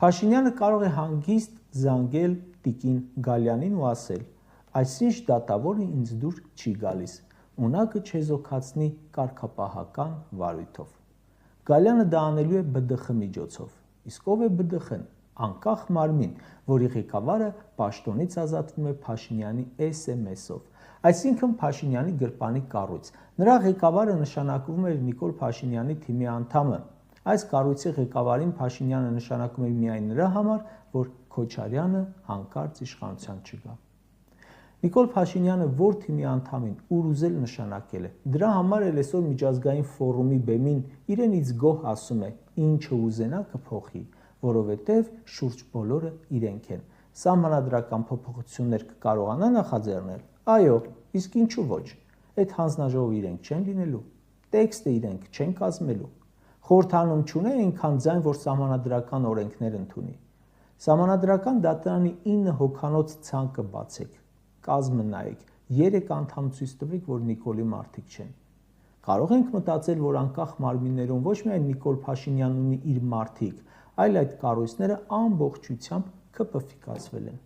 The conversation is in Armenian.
Փաշինյանը կարող է հանգիստ զանգել տիկին Գալյանին ու ասել. այսինչ դատավորը ինձ դուր չի գալիս, ու նա կչեզոքացնի կարգապահական վարույթով։ Գալյանը դա անելու է ԲԴԽ միջոցով, իսկ ով է ԲԴԽ-ն, անկախ մարմին, որի ղեկավարը պաշտոնից ազատվում է Փաշինյանի SMS-ով, այսինքն Փաշինյանի գրպանի կառույց, նրա ղեկավարը նշանակվում էր Նիկոլ Փաշինյանի թիմի անդամը, այս կառույցի ղեկավարին Փաշինյանը նշանակում էր միայն նրա համար, որ Քոչարյանը հանկարծ իշխանության չգա։ Նիկոլ Փաշինյանը որ թիմի անդամին ուր ուզել նշանակել է, դրա համար էլ այսօր միջազգային ֆորումի բեմին իրենից գոհ ասում է, ինչը ուզենա կփոխի, որովհետև շուրջ բոլորը իրենք են, սահմանադրական փոփոխություններ կկարողանա նախաձեռնել, այո, իսկ ինչու ոչ, այդ հանձնաժողովը իրենք չեն լինելու, տեքստը իրենք չեն կազմելու, խորհրդանում չունե այնքան ձայն, որ սահմանադրական օրենքներ ընդունի, սահմանադրական դատարանի 9 հոգանոց ցանկը բացեք, կազմը նայեք, 3 անդամ ցույց տվեք, որ Նիկոլի մարդիկ չեն։ Կարող ենք մտածել, որ անկախ մարմիններում ոչ միայն Նիկոլ Փաշինյանն ունի իր մարդիկ, այլ այդ կառույցները ամբողջությամբ ԿՊՖ-ֆիկացվել են։